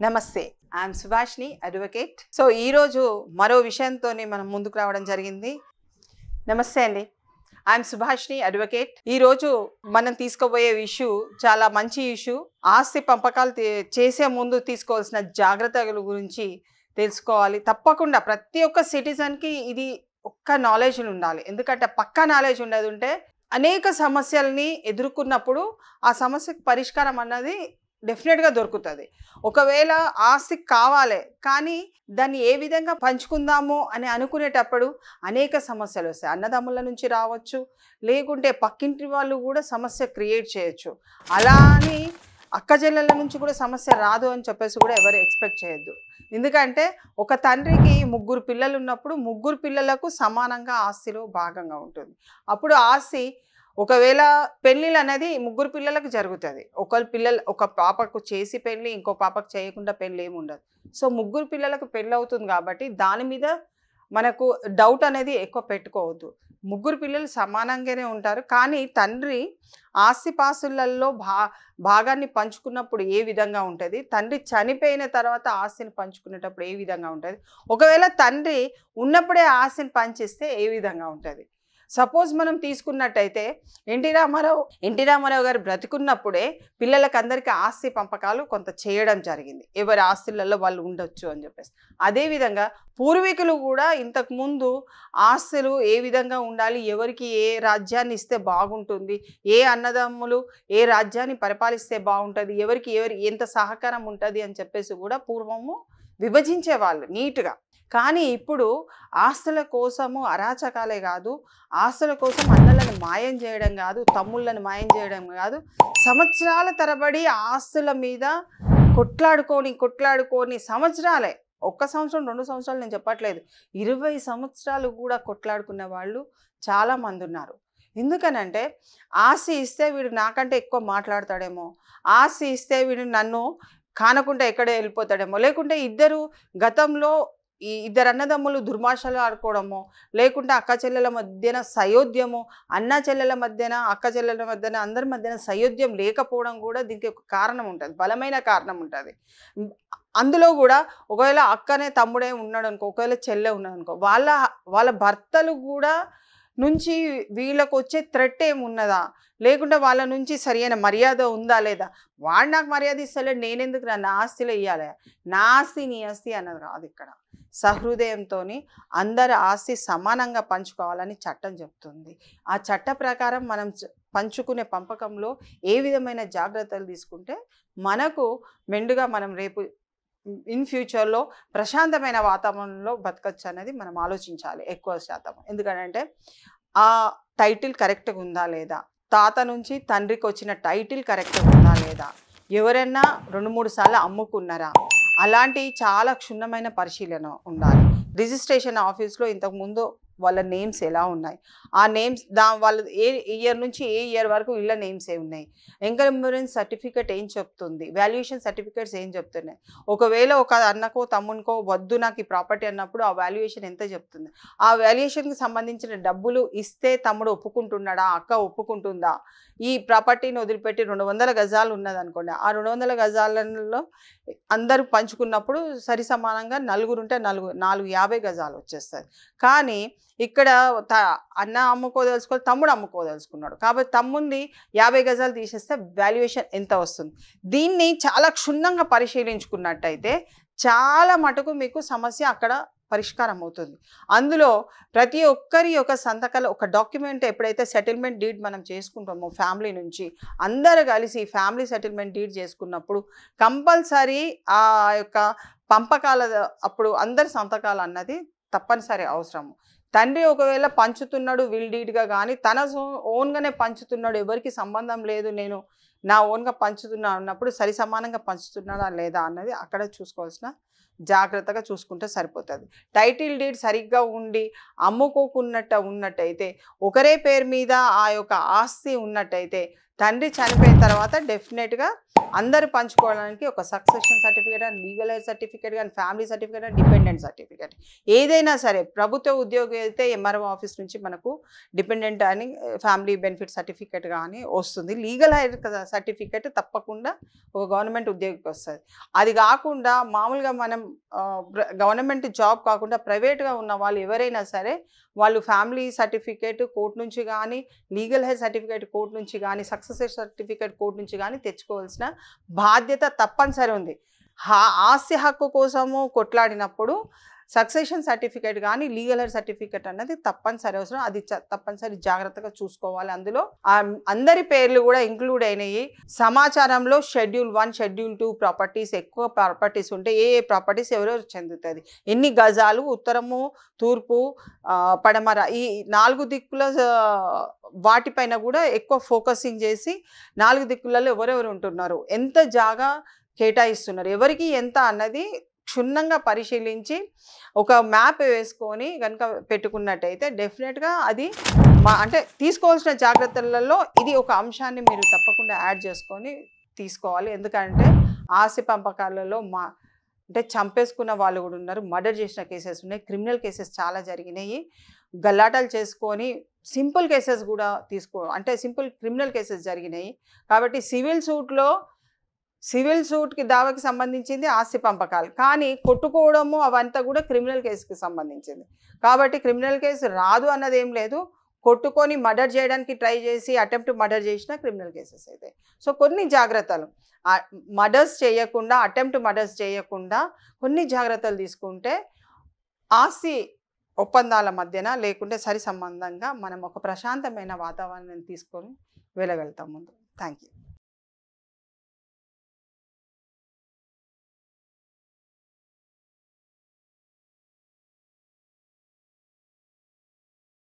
నమస్తే, I'm Subhashini, advocate. So ఈరోజు మరో విషయంతోనే మనం ముందుకు రావడం జరిగింది. నమస్తే అండి, ఐఎమ్ సుభాష్ని, అడ్వకేట్. ఈరోజు మనం తీసుకోబోయే ఇష్యూ చాలా మంచి ఇష్యూ. ఆస్తి పంపకాలు చేసే ముందు తీసుకోవాల్సిన జాగ్రత్తల గురించి తెలుసుకోవాలి. తప్పకుండా ప్రతి ఒక్క సిటిజన్కి ఇది ఒక్క నాలెడ్జ్ ఉండాలి. ఎందుకంటే పక్కా నాలెడ్జ్ ఉండదు ఉంటే అనేక సమస్యల్ని ఎదుర్కొన్నప్పుడు ఆ సమస్యకు పరిష్కారం అన్నది డెఫినెట్గా దొరుకుతుంది. ఒకవేళ ఆస్తి కావాలి కానీ దాన్ని ఏ విధంగా పంచుకుందాము అని అనుకునేటప్పుడు అనేక సమస్యలు వస్తాయి. అన్నదమ్ముల నుంచి రావచ్చు, లేకుంటే పక్కింటి వాళ్ళు కూడా సమస్య క్రియేట్ చేయొచ్చు. అలా అని అక్కచెల్లెల నుంచి కూడా సమస్య రాదు అని చెప్పేసి కూడా ఎవరు ఎక్స్పెక్ట్ చేయొద్దు. ఎందుకంటే ఒక తండ్రికి ముగ్గురు పిల్లలు ఉన్నప్పుడు ముగ్గురు పిల్లలకు సమానంగా ఆస్తిలో భాగంగా ఉంటుంది. అప్పుడు ఆస్తి ఒకవేళ పెళ్ళిళ్ళు అనేది ముగ్గురు పిల్లలకు జరుగుతుంది. ఒక పాపకు చేసి పెళ్ళి, ఇంకో పాపకు చేయకుండా పెళ్ళి ఏమి ఉండదు. సో ముగ్గురు పిల్లలకు పెళ్ళి అవుతుంది కాబట్టి దాని మీద మనకు డౌట్ అనేది ఎక్కువ పెట్టుకోవద్దు. ముగ్గురు పిల్లలు సమానంగానే ఉంటారు. కానీ తండ్రి ఆస్తిపాస్తులలో భాగాన్ని పంచుకున్నప్పుడు ఏ విధంగా ఉంటుంది, తండ్రి చనిపోయిన తర్వాత ఆస్తిని పంచుకునేటప్పుడు ఏ విధంగా ఉంటుంది, ఒకవేళ తండ్రి ఉన్నప్పుడే ఆస్తిని పంచిస్తే ఏ విధంగా ఉంటుంది. సపోజ్ మనం తీసుకున్నట్టయితే ఎన్టీ రామారావు గారు బ్రతికున్నప్పుడే పిల్లలకు అందరికీ ఆస్తి పంపకాలు కొంత చేయడం జరిగింది. ఎవరి ఆస్తులలో వాళ్ళు ఉండొచ్చు అని చెప్పేసి. అదేవిధంగా పూర్వీకులు కూడా ఇంతకుముందు ఆస్తులు ఏ విధంగా ఉండాలి, ఎవరికి ఏ రాజ్యాన్ని ఇస్తే బాగుంటుంది, ఏ అన్నదమ్ములు ఏ రాజ్యాన్ని పరిపాలిస్తే బాగుంటుంది, ఎవరికి ఎంత సహకారం ఉంటుంది అని చెప్పేసి కూడా పూర్వము విభజించేవాళ్ళు నీట్గా. కానీ ఇప్పుడు ఆస్తుల కోసము అరాచకాలే కాదు, ఆస్తుల కోసం అన్నలను మాయం చేయడం కాదు, తమ్ముళ్ళని మాయం చేయడం కాదు, సంవత్సరాల తరబడి ఆస్తుల మీద కొట్లాడుకొని సంవత్సరాలే, 1 సంవత్సరం 2 సంవత్సరాలు నేను చెప్పట్లేదు, 20 సంవత్సరాలు కూడా కొట్లాడుకునే వాళ్ళు చాలామంది ఉన్నారు. ఎందుకనంటే ఆస్తి ఇస్తే వీడు నాకంటే ఎక్కువ మాట్లాడతాడేమో, ఆస్తి ఇస్తే వీడు నన్ను కానకుండా ఎక్కడే వెళ్ళిపోతాడేమో, లేకుంటే గతంలో ఇద్దరు అన్నదమ్ములు దుర్మాషాలు ఆడుకోవడము, లేకుంటే అక్క చెల్లెల మధ్యన సయోధ్యము, అన్న చెల్లెల మధ్యన అక్క చెల్లెల మధ్యన అందరి మధ్యన సయోధ్యం లేకపోవడం కూడా దీనికి ఒక కారణం ఉంటుంది, బలమైన కారణం ఉంటుంది. అందులో కూడా ఒకవేళ అక్కనే తమ్ముడే ఉన్నాడు అనుకో, ఒకవేళ చెల్లె ఉన్నాడు అనుకో, వాళ్ళ భర్తలు కూడా నుంచి వీళ్ళకు వచ్చే థ్రెట్ ఏమున్నదా, లేకుంటే వాళ్ళ నుంచి సరైన మర్యాద ఉందా లేదా, వాడు నాకు మర్యాద ఇస్తలేడు నేనెందుకు నా ఆస్తిలో ఇవ్వాలి, నా ఆస్తి నీ ఆస్తి అన్నది రాదు. ఇక్కడ సహృదయంతో అందరి ఆస్తి సమానంగా పంచుకోవాలని చట్టం చెప్తుంది. ఆ చట్ట ప్రకారం మనం పంచుకునే పంపకంలో ఏ విధమైన జాగ్రత్తలు తీసుకుంటే మనకు మెండుగా మనం రేపు ఇన్ ఫ్యూచర్లో ప్రశాంతమైన వాతావరణంలో బతకచ్చు అనేది మనం ఆలోచించాలి ఎక్కువ శాతం. ఎందుకంటే ఆ టైటిల్ కరెక్ట్గా ఉందా లేదా, తాత నుంచి తండ్రికి వచ్చిన టైటిల్ కరెక్ట్గా ఉందా లేదా, ఎవరైనా 2-3 సార్లు అమ్ముకున్నారా, అలాంటి చాలా క్షుణ్ణమైన పరిశీలన ఉండాలి. రిజిస్ట్రేషన్ ఆఫీస్లో ఇంతకుముందు వాళ్ళ నేమ్స్ ఎలా ఉన్నాయి, ఆ నేమ్స్ వాళ్ళు ఏ ఇయర్ నుంచి ఏ ఇయర్ వరకు వీళ్ళ నేమ్స్ ఏ ఉన్నాయి, ఎంకరెంబరెన్స్ సర్టిఫికేట్ ఏం చెప్తుంది, వాల్యుయేషన్ సర్టిఫికేట్స్ ఏం చెప్తున్నాయి, ఒకవేళ ఒక అన్నకో తమ్మునికో వద్దు నాకు ఈ ప్రాపర్టీ అన్నప్పుడు ఆ వాల్యుయేషన్ ఎంత చెప్తుంది, ఆ వాల్యుయేషన్కి సంబంధించిన డబ్బులు ఇస్తే తమ్ముడు ఒప్పుకుంటున్నాడా, అక్క ఒప్పుకుంటుందా, ఈ ప్రాపర్టీని వదిలిపెట్టి 200 గజాలు ఉన్నదనుకోండి, ఆ 200 గజాలలో అందరూ పంచుకున్నప్పుడు సరి సమానంగా నలుగురుంటే 450 గజాలు వచ్చేస్తుంది. కానీ ఇక్కడ అన్న అమ్ముకోదలుచుకోవాలి, తమ్ముడు అమ్ముకోదలుచుకున్నాడు కాబట్టి తమ్ముంది 50 గజాలు తీసేస్తే వాల్యుయేషన్ ఎంత వస్తుంది. దీన్ని చాలా క్షుణ్ణంగా పరిశీలించుకున్నట్టయితే చాలా మటుకు మీకు సమస్య అక్కడ పరిష్కారం అవుతుంది. అందులో ప్రతి ఒక్కరి యొక్క సంతకాలు ఒక డాక్యుమెంట్ ఎప్పుడైతే సెటిల్మెంట్ డీడ్ మనం చేసుకుంటామో ఫ్యామిలీ నుంచి అందరూ కలిసి ఫ్యామిలీ సెటిల్మెంట్ డీడ్ చేసుకున్నప్పుడు కంపల్సరీ ఆ యొక్క పంపకాల అప్పుడు అందరి సంతకాలు అన్నది తప్పనిసరి అవసరము. తండ్రి ఒకవేళ పంచుతున్నాడు విల్ డీడ్గా కానీ తన ఓన్గానే పంచుతున్నాడు, ఎవరికి సంబంధం లేదు నేను నా ఓన్గా పంచుతున్నా అన్నప్పుడు సరి సమానంగా పంచుతున్నాడా లేదా అన్నది అక్కడ చూసుకోవాల్సిన జాగ్రత్తగా చూసుకుంటే సరిపోతుంది. టైటిల్ డీడ్ సరిగ్గా ఉండి ఉన్నట్టయితే ఒకరే పేరు మీద ఆ యొక్క ఆస్తి ఉన్నట్టయితే తండ్రి చనిపోయిన తర్వాత డెఫినెట్గా అందరు పంచుకోవడానికి ఒక సక్సెషన్ సర్టిఫికేట్ అని, లీగల్ ఎయిడ్ సర్టిఫికేట్ కానీ, ఫ్యామిలీ సర్టిఫికేట్ అని, డిపెండెంట్ సర్టిఫికేట్ ఏదైనా సరే. ప్రభుత్వ ఉద్యోగి అయితే ఎంఆర్ఓ ఆఫీస్ నుంచి మనకు డిపెండెంట్ అని ఫ్యామిలీ బెనిఫిట్ సర్టిఫికేట్ కానీ వస్తుంది. లీగల్ ఎయిడ్ సర్టిఫికేట్ తప్పకుండా ఒక గవర్నమెంట్ ఉద్యోగికి వస్తుంది. అది కాకుండా మామూలుగా మనం గవర్నమెంట్ జాబ్ కాకుండా ప్రైవేట్గా ఉన్న వాళ్ళు ఎవరైనా సరే వాళ్ళు ఫ్యామిలీ సర్టిఫికేట్ కోర్టు నుంచి కానీ, లీగల్ హెల్త్ సర్టిఫికేట్ కోర్టు నుంచి కానీ, సక్సెస్ సర్టిఫికేట్ కోర్టు నుంచి కానీ తెచ్చుకోవాల్సిన బాధ్యత తప్పనిసరి ఉంది. ఆస్తి హక్కు కోసము కొట్లాడినప్పుడు సక్సెషన్ సర్టిఫికేట్ కానీ, లీగల్ హెల్త్ సర్టిఫికేట్ అన్నది తప్పనిసరి అవసరం. అది తప్పనిసరి జాగ్రత్తగా చూసుకోవాలి. అందులో అందరి పేర్లు కూడా ఇంక్లూడ్ అయినాయి. సమాచారంలో షెడ్యూల్ 1, షెడ్యూల్ 2 ప్రాపర్టీస్, ఎక్కువ ప్రాపర్టీస్ ఉంటే ఏ ప్రాపర్టీస్ ఎవరెవరు చెందుతుంది, ఎన్ని గజాలు, ఉత్తరము, తూర్పు, పడమర, ఈ 4 దిక్కుల వాటిపైన కూడా ఎక్కువ ఫోకసింగ్ చేసి 4 దిక్కులలో ఎవరెవరు ఉంటున్నారు, ఎంత జాగా కేటాయిస్తున్నారు, ఎవరికి ఎంత అన్నది క్షుణ్ణంగా పరిశీలించి ఒక మ్యాప్ వేసుకొని కనుక పెట్టుకున్నట్టయితే డెఫినెట్గా అది అంటే తీసుకోవాల్సిన జాగ్రత్తలలో ఇది ఒక అంశాన్ని మీరు తప్పకుండా యాడ్ చేసుకొని తీసుకోవాలి. ఎందుకంటే ఆస్తి పంపకాలలో అంటే చంపేసుకున్న వాళ్ళు కూడా ఉన్నారు, మర్డర్ చేసిన కేసెస్ ఉన్నాయి, క్రిమినల్ కేసెస్ చాలా జరిగినాయి, గల్లాటాలు చేసుకొని సింపుల్ కేసెస్ కూడా అంటే సింపుల్ క్రిమినల్ కేసెస్ జరిగినాయి. కాబట్టి సివిల్ సూట్కి దావాకి సంబంధించింది ఆస్తి పంపకాలు, కానీ కొట్టుకోవడము అవంతా కూడా క్రిమినల్ కేసుకి సంబంధించింది. కాబట్టి క్రిమినల్ కేసు రాదు అన్నది ఏం లేదు. కొట్టుకొని మర్డర్ చేయడానికి ట్రై చేసి అటెంప్ట్ మర్డర్ చేసిన క్రిమినల్ కేసెస్ అయితే. సో కొన్ని జాగ్రత్తలు మర్డర్స్ చేయకుండా, అటెంప్ట్ మర్డర్స్ చేయకుండా కొన్ని జాగ్రత్తలు తీసుకుంటే ఆస్తి ఒప్పందాల మధ్యన లేకుంటే సరి సంబంధంగా మనం ఒక ప్రశాంతమైన వాతావరణాన్ని తీసుకొని వెళ్ళగలుగుతాం ముందు. Thank you.